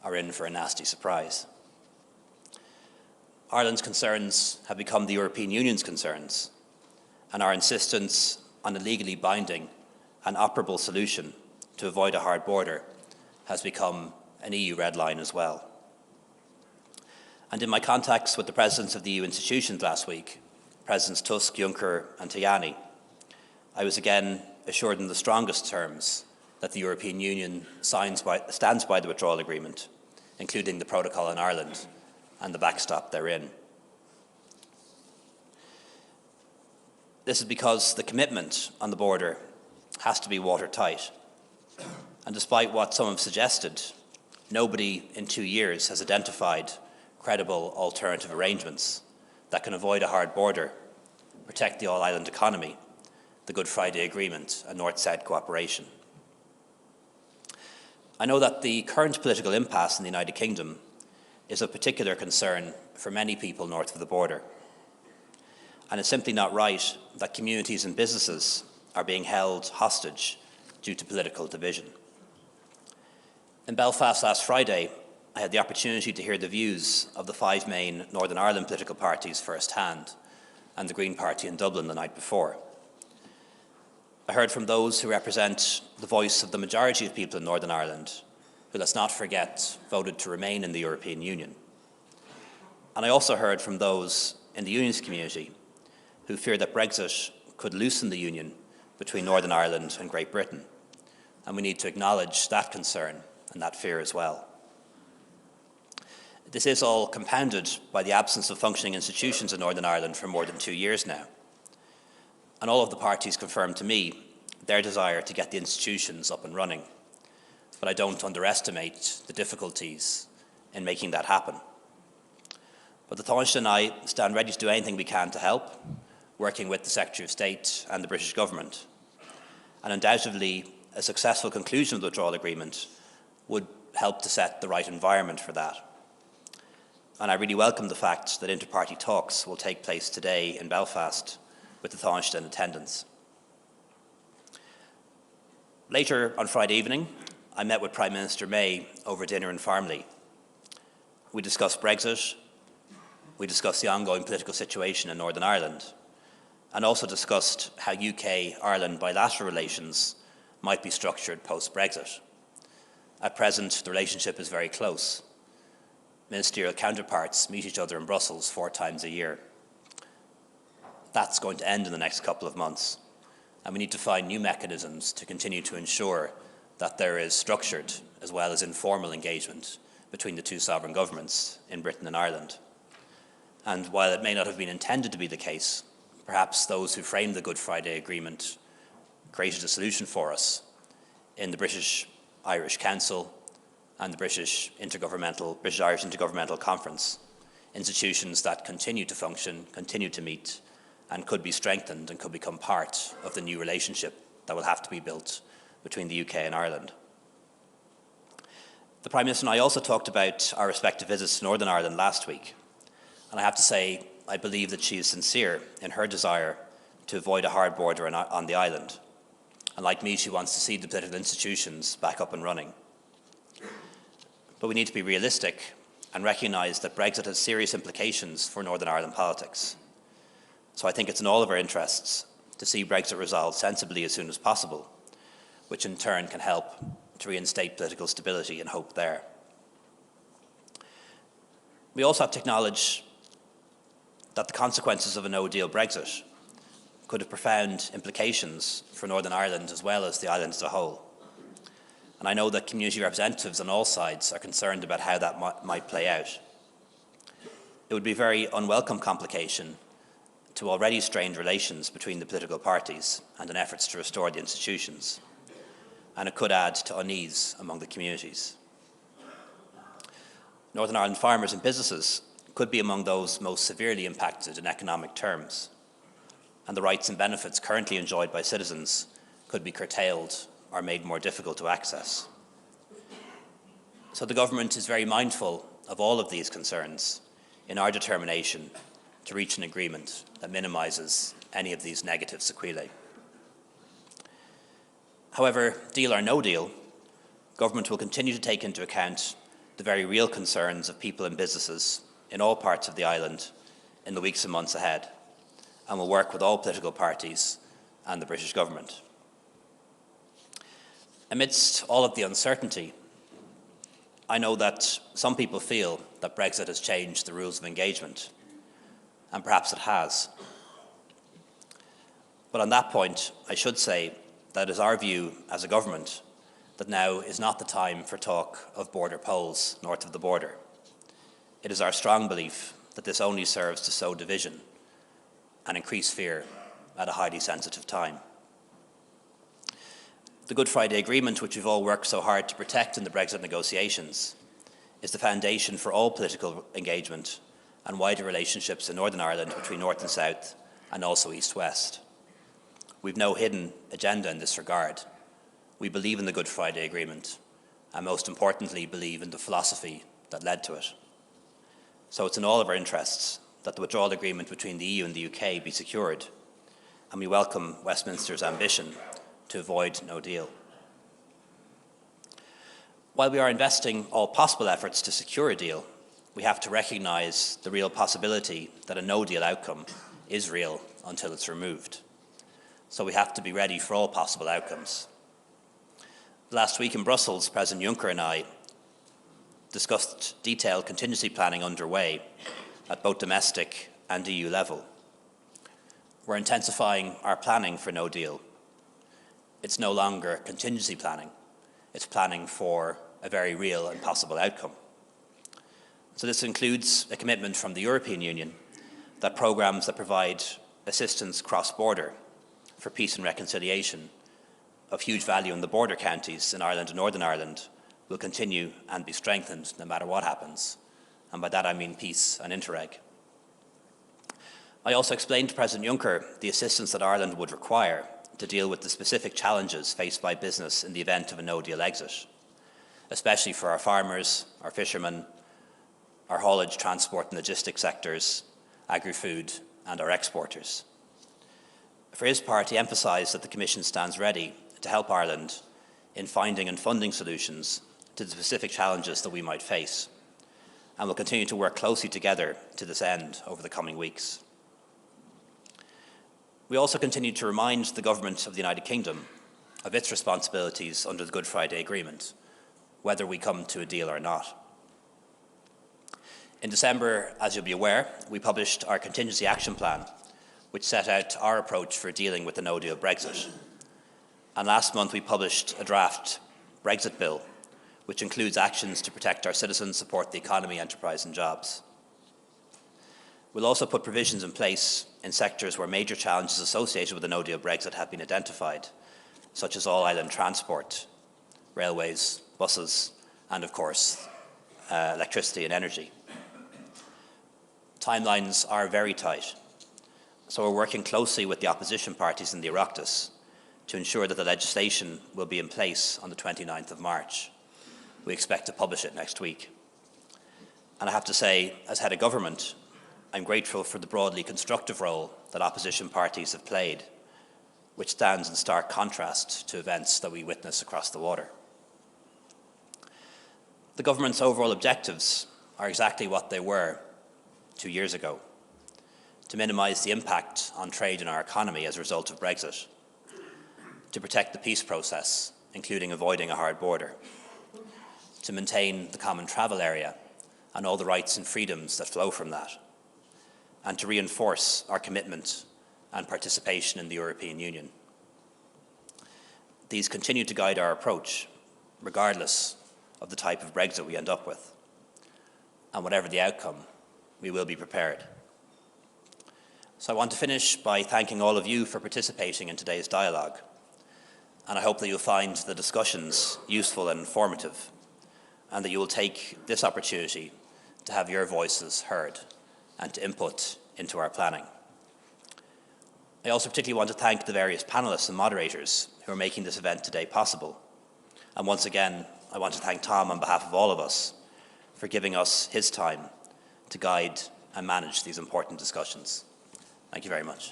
are in for a nasty surprise. Ireland's concerns have become the European Union's concerns, and our insistence on a legally binding and operable solution to avoid a hard border has become an EU red line as well. And in my contacts with the presidents of the EU institutions last week, Presidents Tusk, Juncker and Tajani, I was again assured in the strongest terms that the European Union stands by the withdrawal agreement, including the protocol on Ireland and the backstop therein. This is because the commitment on the border has to be watertight. And despite what some have suggested, nobody in 2 years has identified credible alternative arrangements that can avoid a hard border, protect the all-island economy, the Good Friday Agreement and North-South cooperation. I know that the current political impasse in the United Kingdom is of particular concern for many people north of the border. And it's simply not right that communities and businesses are being held hostage due to political division. In Belfast last Friday, I had the opportunity to hear the views of the 5 main Northern Ireland political parties firsthand, and the Green Party in Dublin the night before. I heard from those who represent the voice of the majority of people in Northern Ireland, who, let's not forget, voted to remain in the European Union. And I also heard from those in the Unionist community who fear that Brexit could loosen the union between Northern Ireland and Great Britain. And we need to acknowledge that concern and that fear as well. This is all compounded by the absence of functioning institutions in Northern Ireland for more than 2 years now. And all of the parties confirmed to me their desire to get the institutions up and running. But I don't underestimate the difficulties in making that happen. But the Taoiseach and I stand ready to do anything we can to help, working with the Secretary of State and the British Government. And undoubtedly, a successful conclusion of the withdrawal agreement would help to set the right environment for that. And I really welcome the fact that inter-party talks will take place today in Belfast with the Taoiseach in attendance. Later on Friday evening, I met with Prime Minister May over dinner in Farmley. We discussed Brexit, we discussed the ongoing political situation in Northern Ireland, and also discussed how UK-Ireland bilateral relations might be structured post-Brexit. At present, the relationship is very close. Ministerial counterparts meet each other in Brussels 4 times a year. That's going to end in the next couple of months, and we need to find new mechanisms to continue to ensure that there is structured as well as informal engagement between the 2 sovereign governments in Britain and Ireland. And while it may not have been intended to be the case, perhaps those who framed the Good Friday Agreement created a solution for us in the British-Irish Council and the British-Irish Intergovernmental Conference, institutions that continue to function, continue to meet, and could be strengthened and could become part of the new relationship that will have to be built between the UK and Ireland. The Prime Minister and I also talked about our respective visits to Northern Ireland last week, and I have to say I believe that she is sincere in her desire to avoid a hard border on the island. And like me, she wants to see the political institutions back up and running. But we need to be realistic and recognise that Brexit has serious implications for Northern Ireland politics. So I think it's in all of our interests to see Brexit resolved sensibly as soon as possible, which in turn can help to reinstate political stability and hope there. We also have to acknowledge that the consequences of a no-deal Brexit could have profound implications for Northern Ireland as well as the island as a whole. And I know that community representatives on all sides are concerned about how that might play out. It would be a very unwelcome complication to already strained relations between the political parties and in efforts to restore the institutions. And it could add to unease among the communities. Northern Ireland farmers and businesses could be among those most severely impacted in economic terms, and the rights and benefits currently enjoyed by citizens could be curtailed or made more difficult to access. So the government is very mindful of all of these concerns in our determination to reach an agreement that minimises any of these negative sequelae. However, deal or no deal, government will continue to take into account the very real concerns of people and businesses in all parts of the island in the weeks and months ahead, and will work with all political parties and the British government. Amidst all of the uncertainty, I know that some people feel that Brexit has changed the rules of engagement, and perhaps it has. But on that point, I should say that it is our view as a government that now is not the time for talk of border poles north of the border. It is our strong belief that this only serves to sow division and increase fear at a highly sensitive time. The Good Friday Agreement, which we've all worked so hard to protect in the Brexit negotiations, is the foundation for all political engagement and wider relationships in Northern Ireland between North and South and also East-West. We've no hidden agenda in this regard. We believe in the Good Friday Agreement and, most importantly, believe in the philosophy that led to it. So it's in all of our interests that the withdrawal agreement between the EU and the UK be secured, and we welcome Westminster's ambition to avoid no deal. While we are investing all possible efforts to secure a deal, we have to recognise the real possibility that a no-deal outcome is real until it's removed. So we have to be ready for all possible outcomes. Last week in Brussels, President Juncker and I discussed detailed contingency planning underway at both domestic and EU level. We're intensifying our planning for no deal. It's no longer contingency planning, it's planning for a very real and possible outcome. So this includes a commitment from the European Union that programmes that provide assistance cross-border for peace and reconciliation of huge value in the border counties in Ireland and Northern Ireland will continue and be strengthened no matter what happens. And by that I mean peace and interreg. I also explained to President Juncker the assistance that Ireland would require to deal with the specific challenges faced by business in the event of a no-deal exit, especially for our farmers, our fishermen, our haulage, transport and logistics sectors, agri-food and our exporters. For his part, he emphasised that the Commission stands ready to help Ireland in finding and funding solutions to the specific challenges that we might face, and will continue to work closely together to this end over the coming weeks. We also continue to remind the Government of the United Kingdom of its responsibilities under the Good Friday Agreement, whether we come to a deal or not. In December, as you'll be aware, we published our contingency action plan, which set out our approach for dealing with the no-deal Brexit. And last month we published a draft Brexit bill, which includes actions to protect our citizens, support the economy, enterprise and jobs. We'll also put provisions in place in sectors where major challenges associated with the no-deal Brexit have been identified, such as all-island transport, railways, buses, and of course, electricity and energy. Timelines are very tight, so we're working closely with the opposition parties in the Oireachtas to ensure that the legislation will be in place on the 29th of March. We expect to publish it next week. And I have to say, as head of government, I'm grateful for the broadly constructive role that opposition parties have played, which stands in stark contrast to events that we witness across the water. The government's overall objectives are exactly what they were 2 years ago: to minimise the impact on trade and our economy as a result of Brexit, to protect the peace process, including avoiding a hard border, to maintain the common travel area and all the rights and freedoms that flow from that, and to reinforce our commitment and participation in the European Union. These continue to guide our approach, regardless of the type of Brexit we end up with. And whatever the outcome, we will be prepared. So I want to finish by thanking all of you for participating in today's dialogue. And I hope that you'll find the discussions useful and informative, and that you will take this opportunity to have your voices heard and to input into our planning. I also particularly want to thank the various panellists and moderators who are making this event today possible. And once again, I want to thank Tom on behalf of all of us for giving us his time to guide and manage these important discussions. Thank you very much.